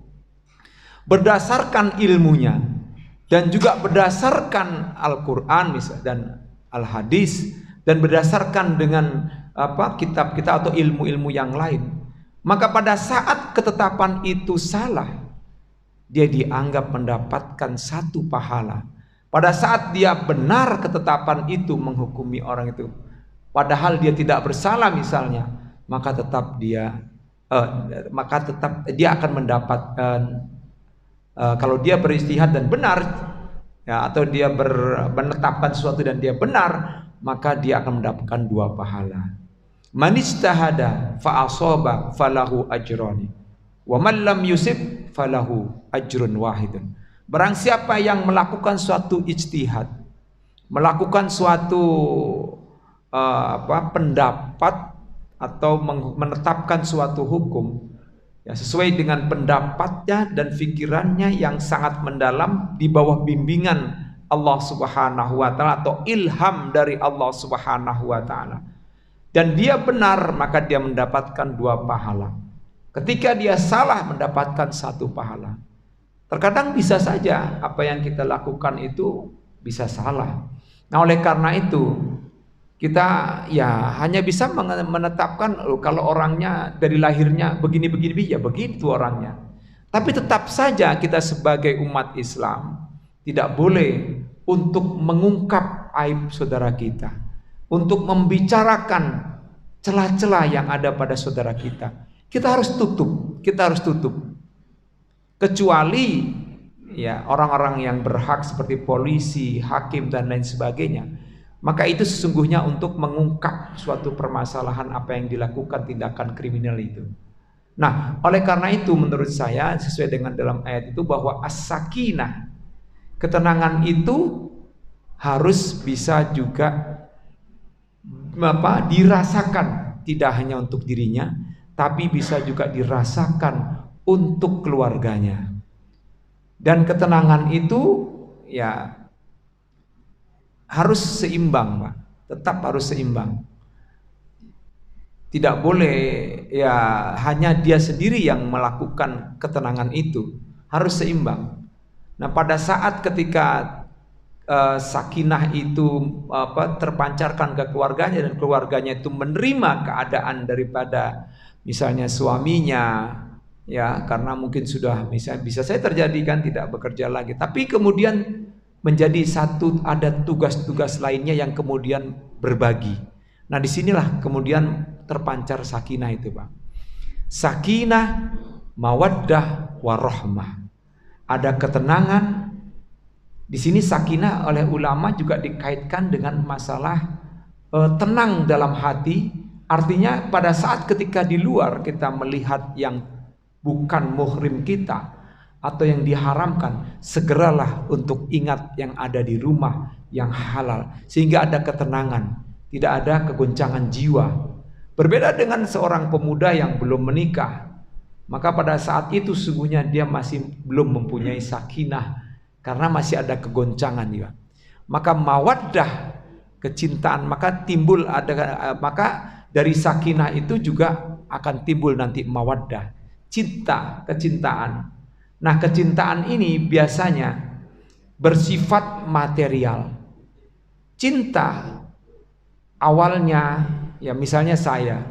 S1: berdasarkan ilmunya dan juga berdasarkan Al-Quran dan Al-Hadis dan berdasarkan dengan kitab kita atau ilmu-ilmu yang lain, maka pada saat ketetapan itu salah, dia dianggap mendapatkan satu pahala. Pada saat dia benar ketetapan itu menghukumi orang itu, padahal dia tidak bersalah misalnya, maka tetap dia akan mendapatkan, kalau dia beristihad dan benar, ya, atau dia menetapkan sesuatu dan dia benar, maka dia akan mendapatkan 2 pahala. Man ijtahada fa asaba falahu ajrani wa man lam yusib falahu ajrun wahidun. Barang siapa yang melakukan suatu ijtihad, melakukan suatu pendapat atau menetapkan suatu hukum, ya, sesuai dengan pendapatnya dan pikirannya yang sangat mendalam di bawah bimbingan Allah Subhanahu wa taala atau ilham dari Allah Subhanahu wa taala, dan dia benar, maka dia mendapatkan 2 pahala. Ketika dia salah, mendapatkan 1 pahala. Terkadang bisa saja apa yang kita lakukan itu bisa salah. Nah, oleh karena itu kita ya hanya bisa menetapkan kalau orangnya dari lahirnya begini-begini, ya begitu orangnya. Tapi tetap saja kita sebagai umat Islam tidak boleh untuk mengungkap aib saudara kita, untuk membicarakan celah-celah yang ada pada saudara kita. Kita harus tutup. Kecuali ya orang-orang yang berhak seperti polisi, hakim dan lain sebagainya. Maka itu sesungguhnya untuk mengungkap suatu permasalahan apa yang dilakukan tindakan kriminal itu. Nah, oleh karena itu menurut saya sesuai dengan dalam ayat itu bahwa as-sakinah, ketenangan itu harus bisa juga dirasakan, tidak hanya untuk dirinya, tapi bisa juga dirasakan untuk keluarganya. Dan ketenangan itu ya harus seimbang, Pak. Tetap harus seimbang. Tidak boleh ya hanya dia sendiri yang melakukan ketenangan itu, harus seimbang. Nah, pada saat ketika sakinah itu terpancarkan ke keluarganya dan keluarganya itu menerima keadaan daripada misalnya suaminya, ya karena mungkin sudah misalnya bisa saya terjadi kan tidak bekerja lagi, tapi kemudian menjadi ada tugas-tugas lainnya yang kemudian berbagi. Nah, disinilah kemudian terpancar sakinah itu, Pak. Sakinah, mawaddah, warahmah. Ada ketenangan. Di sini sakinah oleh ulama juga dikaitkan dengan masalah tenang dalam hati. Artinya pada saat ketika di luar kita melihat yang bukan muhrim kita atau yang diharamkan, segeralah untuk ingat yang ada di rumah yang halal, sehingga ada ketenangan, tidak ada kegoncangan jiwa. Berbeda dengan seorang pemuda yang belum menikah, maka pada saat itu sesungguhnya dia masih belum mempunyai sakinah karena masih ada kegoncangan juga. Maka mawaddah, kecintaan, maka dari sakinah itu juga akan timbul nanti mawaddah, cinta, kecintaan. Nah, kecintaan ini biasanya bersifat material. Cinta awalnya ya misalnya saya,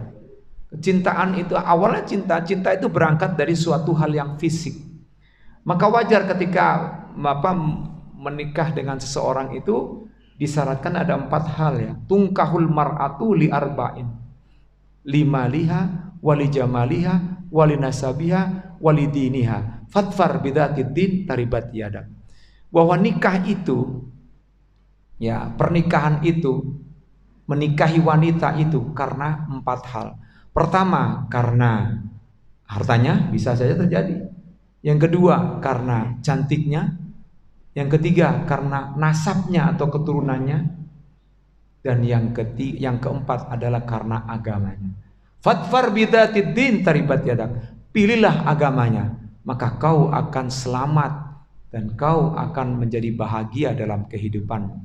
S1: kecintaan itu awalnya cinta itu berangkat dari suatu hal yang fisik. Maka wajar ketika menikah dengan seseorang itu disyaratkan ada 4 hal ya. Tungkahul mar'atu li arba'in, limaliha, wali jamaliha, wali nasabiha, wali diniha, fatfar bidatid din taribat yadak. Bahwa nikah itu ya, pernikahan itu, menikahi wanita itu karena 4 hal. Pertama, karena hartanya bisa saja terjadi. Yang kedua, karena cantiknya. Yang ketiga, karena nasabnya atau keturunannya. Dan yang keempat adalah karena agamanya. Fatfar bidatid din taribat yadak. Pilihlah agamanya, maka kau akan selamat dan kau akan menjadi bahagia dalam kehidupanmu.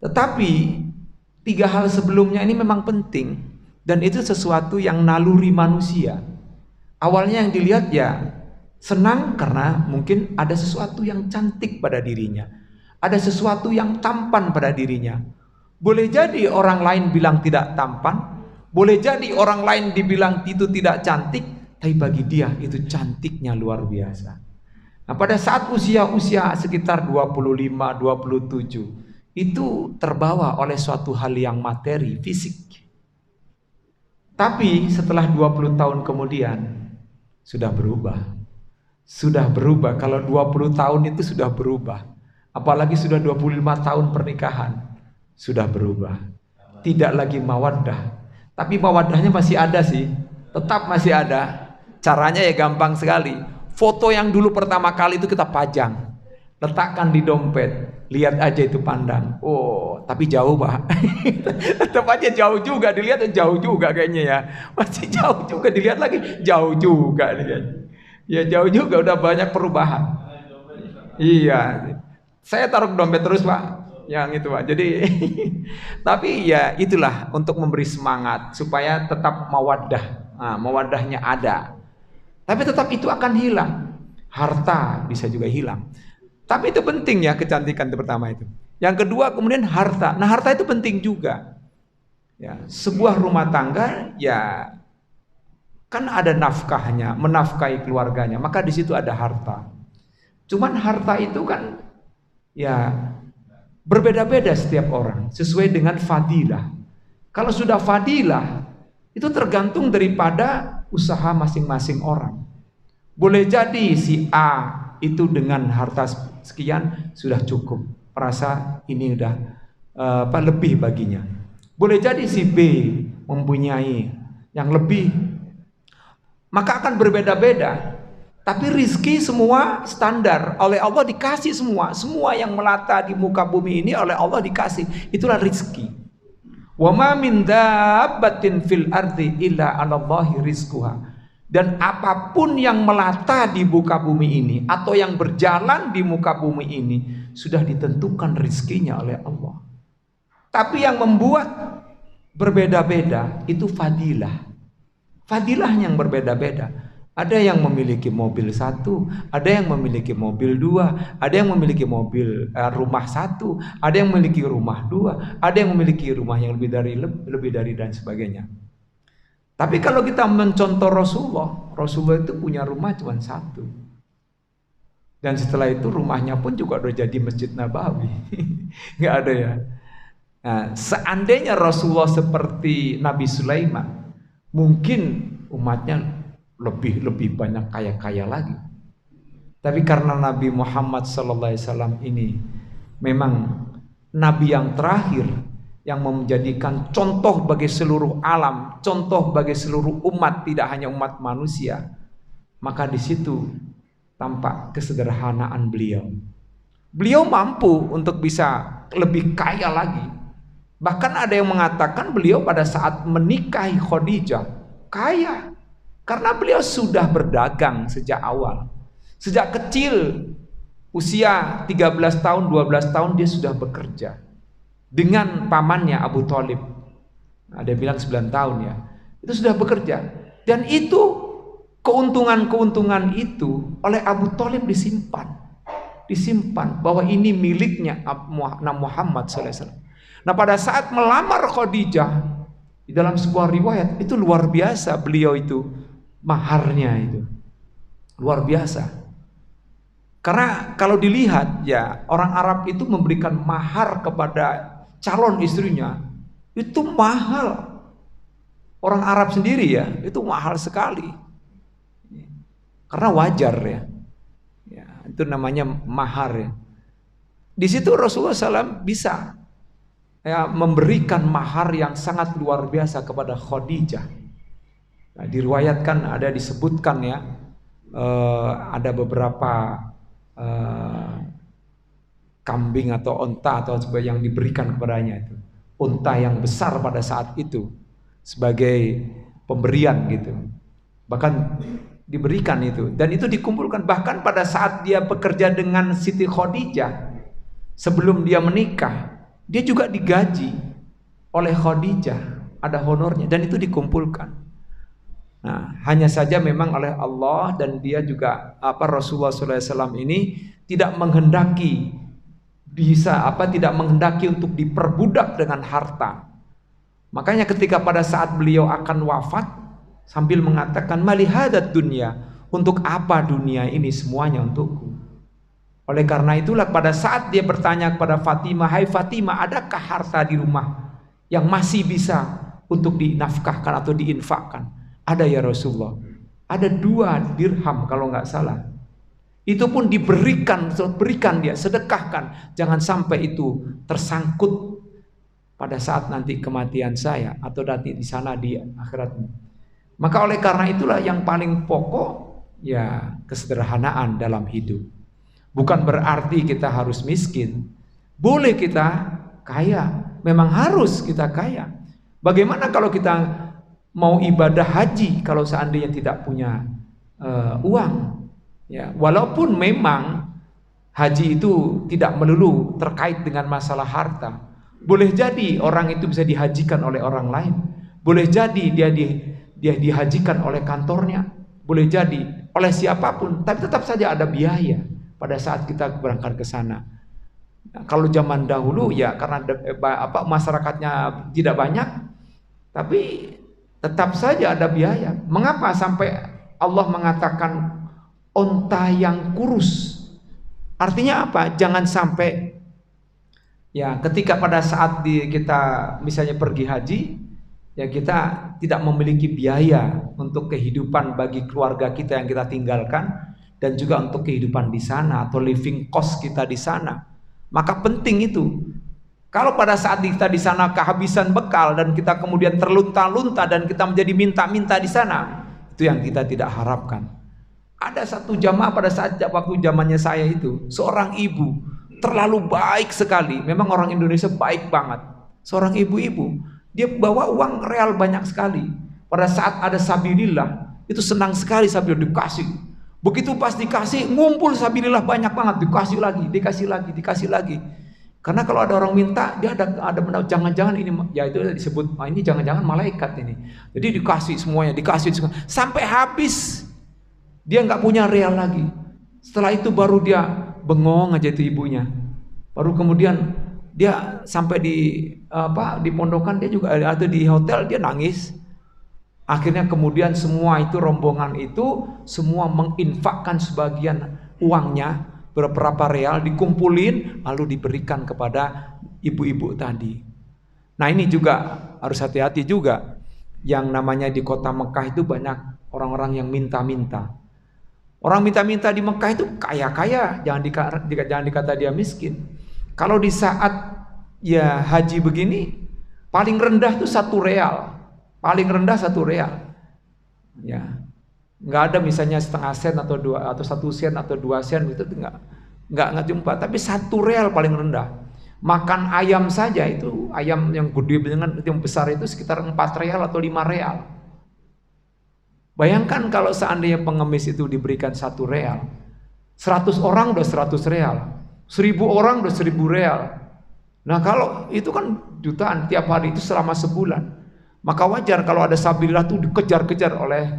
S1: Tetapi 3 hal sebelumnya ini memang penting, dan itu sesuatu yang naluri manusia. Awalnya yang dilihat ya senang karena mungkin ada sesuatu yang cantik pada dirinya, ada sesuatu yang tampan pada dirinya. Boleh jadi orang lain bilang tidak tampan, boleh jadi orang lain dibilang itu tidak cantik, tapi bagi dia itu cantiknya luar biasa. Nah, pada saat usia sekitar 25, 27, itu terbawa oleh suatu hal yang materi, fisik. Tapi setelah 20 tahun kemudian sudah berubah. Sudah berubah. Kalau 20 tahun itu sudah berubah. Apalagi sudah 25 tahun pernikahan, sudah berubah. Tidak lagi mawaddah. Tapi mawaddahnya masih ada sih. Tetap masih ada. Caranya ya gampang sekali. Foto yang dulu pertama kali itu kita pajang, letakkan di dompet, lihat aja itu pandang. Oh, tapi jauh Pak. Tetap aja jauh juga, dilihat jauh juga kayaknya ya. Masih jauh juga, dilihat lagi jauh juga nih. Ya jauh juga, udah banyak perubahan. Iya, saya taruh dompet terus Pak, yang itu Pak. Jadi, tapi ya itulah untuk memberi semangat supaya tetap mawaddah. Nah, mawaddahnya ada. Tapi tetap itu akan hilang. Harta bisa juga hilang. Tapi itu penting ya, kecantikan itu pertama itu. Yang kedua kemudian harta. Nah, harta itu penting juga. Ya, sebuah rumah tangga ya kan ada nafkahnya, menafkahi keluarganya. Maka di situ ada harta. Cuman harta itu kan ya berbeda-beda setiap orang sesuai dengan fadilah. Kalau sudah fadilah itu tergantung daripada usaha masing-masing orang. Boleh jadi si A itu dengan harta sekian sudah cukup, merasa ini udah lebih baginya. Boleh jadi si B mempunyai yang lebih, maka akan berbeda-beda. Tapi rizki semua standar, oleh Allah dikasih semua. Semua yang melata di muka bumi ini oleh Allah dikasih. Itulah rizki. Wa ma min dabbatin fil ardi illa 'alallahi rizquha. Dan apapun yang melata di muka bumi ini atau yang berjalan di muka bumi ini sudah ditentukan rizkinya oleh Allah. Tapi yang membuat berbeda-beda itu fadilah. Fadilahnya yang berbeda-beda. Ada yang memiliki mobil satu, ada yang memiliki mobil dua, ada yang memiliki mobil rumah satu, ada yang memiliki rumah dua, ada yang memiliki rumah yang lebih dari dan sebagainya. Tapi kalau kita mencontoh Rasulullah itu punya rumah cuma satu. Dan setelah itu rumahnya pun juga udah jadi Masjid Nabawi. Nggak ada ya. Nah, seandainya Rasulullah seperti Nabi Sulaiman, mungkin umatnya lebih banyak kaya lagi. Tapi karena Nabi Muhammad SAW ini memang Nabi yang terakhir yang menjadikan contoh bagi seluruh alam, contoh bagi seluruh umat, tidak hanya umat manusia, maka di situ tampak kesederhanaan beliau. Beliau mampu untuk bisa lebih kaya lagi. Bahkan ada yang mengatakan beliau pada saat menikahi Khadijah kaya. Karena beliau sudah berdagang sejak awal. Sejak kecil, usia 13 tahun, 12 tahun dia sudah bekerja. Dengan pamannya Abu Thalib. Ada yang bilang 9 tahun ya. Itu sudah bekerja. Dan itu, keuntungan-keuntungan itu oleh Abu Thalib disimpan. Disimpan bahwa ini miliknya Muhammad SAW. Nah pada saat melamar Khadijah, di dalam sebuah riwayat, itu luar biasa beliau itu. Maharnya itu luar biasa. Karena kalau dilihat ya, orang Arab itu memberikan mahar kepada calon istrinya itu mahal. Orang Arab sendiri ya, itu mahal sekali. Karena wajar ya. Ya, itu namanya mahar ya. Di situ Rasulullah SAW bisa ya, memberikan mahar yang sangat luar biasa kepada Khadijah. Nah, diriwayatkan ada disebutkan ya, ada beberapa kambing atau onta atau sebagainya yang diberikan kepadanya itu, onta yang besar pada saat itu sebagai pemberian gitu. Bahkan diberikan itu dan itu dikumpulkan. Bahkan pada saat dia bekerja dengan Siti Khadijah sebelum dia menikah, dia juga digaji oleh Khadijah, ada honornya dan itu dikumpulkan. Nah, hanya saja memang oleh Allah dan dia juga Rasulullah SAW ini tidak menghendaki tidak menghendaki untuk diperbudak dengan harta. Makanya ketika pada saat beliau akan wafat, sambil mengatakan malihadat dunia, untuk apa dunia ini semuanya untukku. Oleh karena itulah pada saat dia bertanya kepada Fatimah, hai Fatimah, adakah harta di rumah yang masih bisa untuk dinafkahkan atau diinfakkan? Ada ya Rasulullah, ada 2 dirham kalau nggak salah. Itu pun berikan dia, sedekahkan. Jangan sampai itu tersangkut pada saat nanti kematian saya atau nanti di sana di akhiratmu. Maka oleh karena itulah yang paling pokok ya kesederhanaan dalam hidup. Bukan berarti kita harus miskin. Boleh kita kaya, memang harus kita kaya. Bagaimana kalau kita mau ibadah haji kalau seandainya tidak punya uang? Ya, walaupun memang haji itu tidak melulu terkait dengan masalah harta. Boleh jadi orang itu bisa dihajikan oleh orang lain. Boleh jadi dia dihajikan oleh kantornya. Boleh jadi oleh siapapun. Tapi tetap saja ada biaya pada saat kita berangkat ke sana. Nah, kalau zaman dahulu ya karena masyarakatnya tidak banyak, tapi tetap saja ada biaya. Mengapa sampai Allah mengatakan onta yang kurus? Artinya apa? Jangan sampai ya ketika pada saat kita misalnya pergi haji, ya kita tidak memiliki biaya untuk kehidupan bagi keluarga kita yang kita tinggalkan dan juga untuk kehidupan di sana atau living cost kita di sana. Maka penting itu. Kalau pada saat kita di sana kehabisan bekal dan kita kemudian terlunta-lunta dan kita menjadi minta-minta di sana, itu yang kita tidak harapkan. Ada satu jamaah pada saat waktu zamannya saya itu, seorang ibu terlalu baik sekali. Memang orang Indonesia baik banget. Seorang ibu-ibu, dia bawa uang real banyak sekali. Pada saat ada sabilillah, itu senang sekali sambil dikasih. Begitu pas dikasih, ngumpul sabilillah banyak banget, dikasih lagi. Karena kalau ada orang minta, dia ada jangan-jangan ini, ya itu disebut, ini jangan-jangan malaikat ini. Jadi dikasih semuanya, sampai habis. Dia nggak punya real lagi. Setelah itu baru dia bengong aja itu ibunya. Baru kemudian dia sampai di pondokan dia juga atau di hotel dia nangis. Akhirnya kemudian semua itu rombongan itu semua menginfakkan sebagian uangnya, beberapa real dikumpulin lalu diberikan kepada ibu-ibu tadi. Nah ini juga harus hati-hati juga. Yang namanya di kota Mekah itu banyak orang-orang yang minta-minta. Orang minta-minta di Mekah itu kaya-kaya, jangan dikata dia miskin. Kalau di saat ya haji begini, paling rendah itu 1 real, paling rendah 1 real. Ya, nggak ada misalnya setengah sen atau 1 sen atau 2 sen itu nggak jumpa. Tapi 1 real paling rendah. Makan ayam saja itu ayam yang gede dengan yang besar itu sekitar 4 real atau 5 real. Bayangkan kalau seandainya pengemis itu diberikan 1 real, 100 orang udah 100 real, 1000 orang udah 1000 real. Nah kalau itu kan jutaan tiap hari itu selama sebulan. Maka wajar kalau ada sabilillah itu dikejar-kejar oleh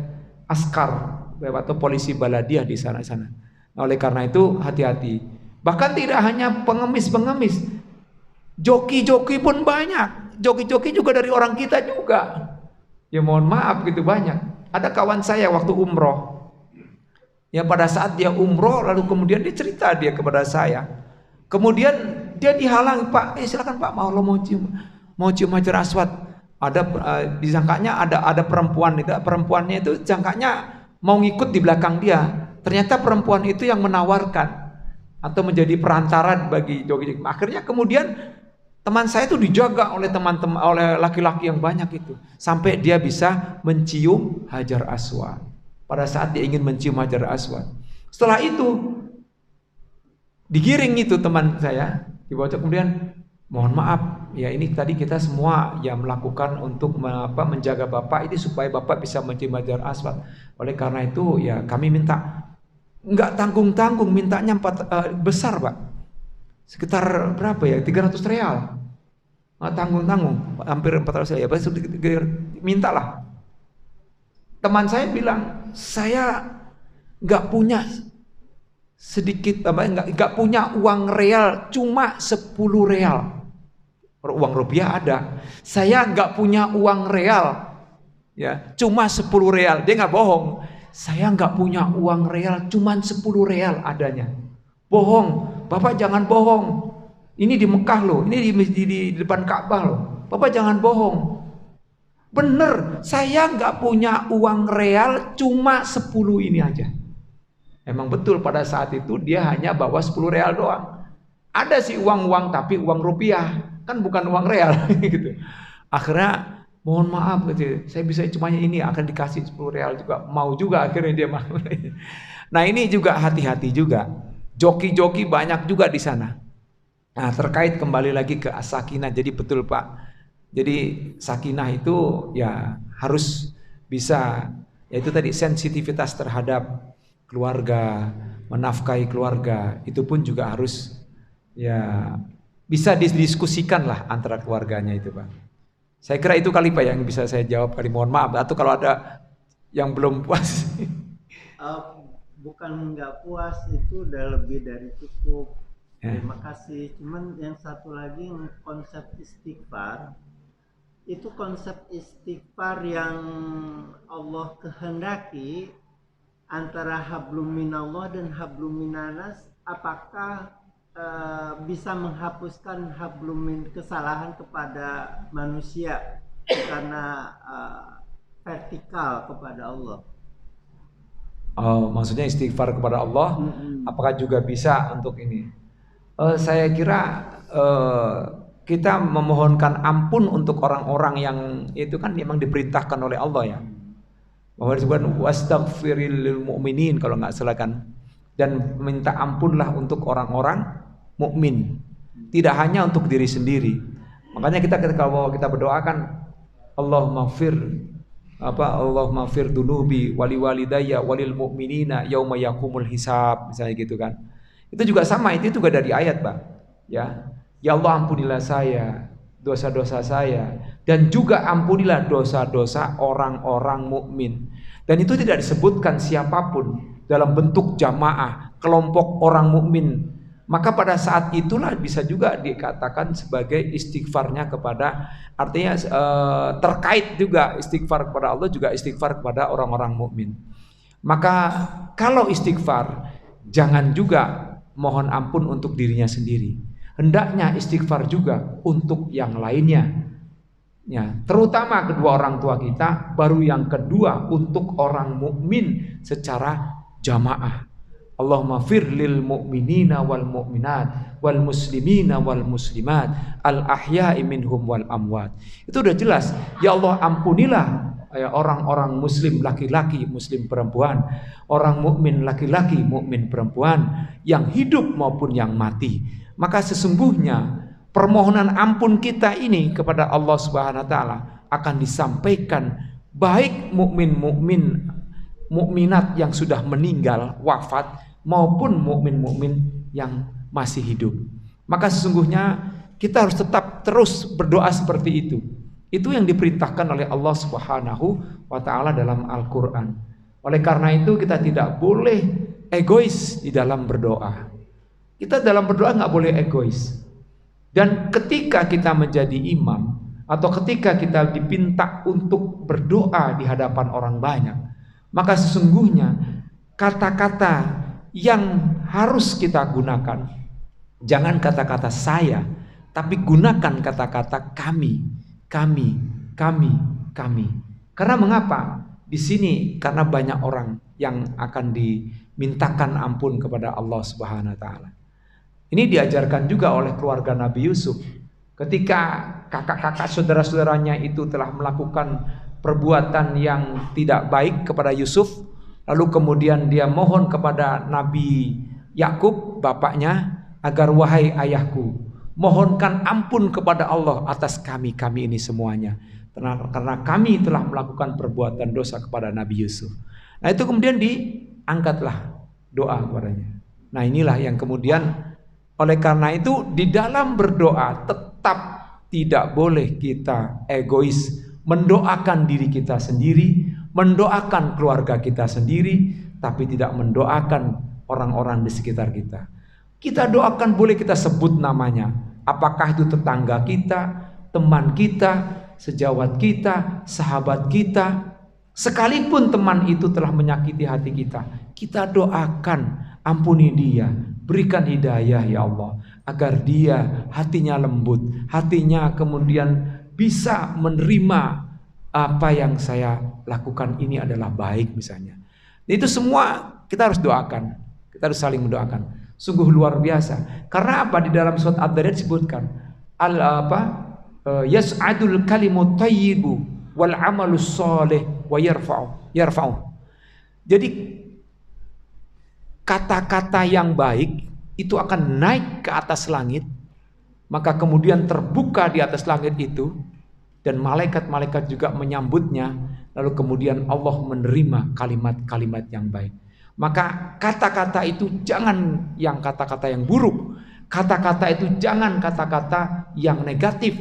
S1: askar atau polisi baladiah di sana-sana. Nah, oleh karena itu hati-hati. Bahkan tidak hanya pengemis-pengemis, joki-joki pun banyak. Joki-joki juga dari orang kita juga. Ya mohon maaf gitu banyak. Ada kawan saya waktu umroh, ya pada saat dia umroh lalu kemudian dia cerita dia kepada saya, kemudian dia dihalang, Pak, silakan Pak, mau cium Hajar Aswad. Ada disangkanya ada perempuan itu, perempuannya itu jangkanya mau ngikut di belakang dia. Ternyata perempuan itu yang menawarkan atau menjadi perantara bagi joki-joki. Akhirnya kemudian teman saya itu dijaga oleh teman-teman, oleh laki-laki yang banyak itu, sampai dia bisa mencium Hajar Aswad. Pada saat dia ingin mencium Hajar Aswad, setelah itu digiring itu teman saya, dibawa kemudian, mohon maaf, ya ini tadi kita semua yang melakukan untuk menjaga Bapak ini supaya Bapak bisa mencium Hajar Aswad. Oleh karena itu ya kami minta, nggak tanggung-tanggung, mintanya besar Pak. Sekitar berapa ya? 300 real. Nggak tanggung-tanggung, hampir 400 real. Ya, mintalah. Teman saya bilang, saya nggak punya sedikit nggak punya uang real, cuma 10 real. Uang rupiah ada. Saya nggak punya uang real, ya, cuma 10 real. Dia nggak bohong. Saya nggak punya uang real, cuma 10 real adanya. Bohong. Bapak jangan bohong. Ini di Mekah loh. Ini di depan Ka'bah loh. Bapak jangan bohong. Bener, saya nggak punya uang real, cuma 10 ini aja. Emang betul pada saat itu dia hanya bawa 10 real doang. Ada sih uang-uang tapi uang rupiah, kan bukan uang real gitu. Akhirnya mohon maaf gitu, saya bisa cuma ini, akan dikasih 10 real juga. Mau juga akhirnya dia mau. Nah ini juga hati-hati juga. Joki-joki banyak juga di sana. Nah terkait kembali lagi ke as-sakinah, jadi betul Pak. Jadi sakinah itu ya harus bisa, yaitu tadi sensitivitas terhadap keluarga, menafkahi keluarga, itu pun juga harus ya bisa didiskusikan lah antara keluarganya itu Pak. Saya kira itu kali Pak yang bisa saya jawab kali, mohon maaf atau kalau ada yang belum puas.
S2: Bukan nggak puas, itu udah lebih dari cukup.
S1: Ya.
S2: Terima kasih. Cuman yang satu lagi konsep istighfar, itu konsep istighfar yang Allah kehendaki antara hablum minallah dan hablum minanas, apakah bisa menghapuskan hablum kesalahan kepada manusia karena vertikal kepada Allah?
S1: Oh, maksudnya istighfar kepada Allah, apakah juga bisa untuk ini? Saya kira kita memohonkan ampun untuk orang-orang yang itu kan memang diperintahkan oleh Allah ya. Bahwa disebut wastaghfiril lil mu'minin kalau nggak salah kan, dan minta ampunlah untuk orang-orang mukmin, tidak hanya untuk diri sendiri. Makanya kita ketika kita berdoakan Allahumma fir dunubi wali walidayya walil mu'minina yauma yaqumul hisab, misalnya gitu kan. Itu juga sama, itu juga dari ayat Pak. Ya Allah ampunilah saya dosa-dosa saya, dan juga ampunilah dosa-dosa orang-orang mukmin. Dan itu tidak disebutkan siapapun dalam bentuk jamaah, kelompok orang mukmin. Maka pada saat itulah bisa juga dikatakan sebagai istighfarnya kepada, artinya terkait juga istighfar kepada Allah juga istighfar kepada orang-orang mukmin. Maka kalau istighfar jangan juga mohon ampun untuk dirinya sendiri. Hendaknya istighfar juga untuk yang lainnya. Ya, terutama kedua orang tua kita, baru yang kedua untuk orang mukmin secara jamaah. Allahumma fir lil mu'minina wal mu'minat wal muslimina wal muslimat al ahya'i minhum wal amwat. Itu udah jelas. Ya Allah ampunilah orang-orang muslim laki-laki, muslim perempuan, orang mukmin laki-laki, mukmin perempuan, yang hidup maupun yang mati. Maka sesungguhnya permohonan ampun kita ini kepada Allah Subhanahu wa taala akan disampaikan baik mukmin mukminat yang sudah meninggal wafat maupun mukmin yang masih hidup. Maka sesungguhnya kita harus tetap terus berdoa seperti itu. Itu yang diperintahkan oleh Allah Subhanahu wa taala dalam Al-Qur'an. Oleh karena itu kita tidak boleh egois di dalam berdoa. Kita dalam berdoa nggak boleh egois. Dan ketika kita menjadi imam atau ketika kita dipinta untuk berdoa di hadapan orang banyak, maka sesungguhnya kata-kata yang harus kita gunakan jangan kata-kata saya, tapi gunakan kata-kata kami. Karena mengapa? Di sini karena banyak orang yang akan dimintakan ampun kepada Allah Subhanahu wa taala. Ini diajarkan juga oleh keluarga Nabi Yusuf. Ketika kakak-kakak saudara-saudaranya itu telah melakukan perbuatan yang tidak baik kepada Yusuf, lalu kemudian dia mohon kepada Nabi Yakub, bapaknya, agar wahai ayahku, mohonkan ampun kepada Allah atas kami ini semuanya, karena kami telah melakukan perbuatan dosa kepada Nabi Yusuf. Nah itu kemudian diangkatlah doa kepadanya. Nah inilah yang kemudian, oleh karena itu di dalam berdoa tetap tidak boleh kita egois, mendoakan diri kita sendiri, mendoakan keluarga kita sendiri, tapi tidak mendoakan orang-orang di sekitar kita. Kita doakan, boleh kita sebut namanya. Apakah itu tetangga kita, teman kita, sejawat kita, sahabat kita. Sekalipun teman itu telah menyakiti hati kita, kita doakan, ampuni dia, berikan hidayah ya Allah, agar dia hatinya lembut, hatinya kemudian bisa menerima apa yang saya lakukan ini adalah baik misalnya. Itu semua kita harus doakan, kita harus saling mendoakan. Sungguh luar biasa. Karena apa? Di dalam surat Ad-Dariyat disebutkan yas'adul kalimut thayyibu wal amalus shalih wa yarfa'u. Jadi kata-kata yang baik itu akan naik ke atas langit, maka kemudian terbuka di atas langit itu, dan malaikat-malaikat juga menyambutnya, lalu kemudian Allah menerima kalimat-kalimat yang baik. Maka kata-kata itu jangan yang kata-kata yang buruk, kata-kata itu jangan kata-kata yang negatif,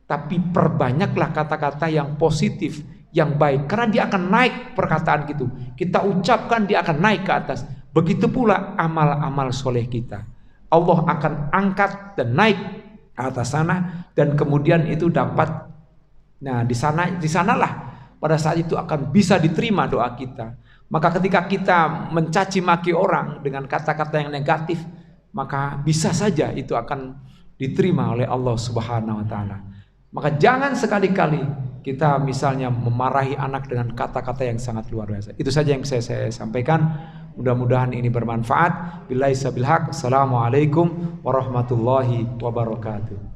S1: tapi perbanyaklah kata-kata yang positif, yang baik, karena dia akan naik perkataan gitu. Kita ucapkan, dia akan naik ke atas. Begitu pula amal-amal soleh kita, Allah akan angkat dan naik ke atas sana, dan kemudian itu dapat. Nah, di sanalah pada saat itu akan bisa diterima doa kita. Maka ketika kita mencaci maki orang dengan kata-kata yang negatif, maka bisa saja itu akan diterima oleh Allah Subhanahu wa taala. Maka jangan sekali-kali kita misalnya memarahi anak dengan kata-kata yang sangat luar biasa. Itu saja yang saya sampaikan. Mudah-mudahan ini bermanfaat. Billahi sabil haq. Assalamualaikum warahmatullahi wabarakatuh.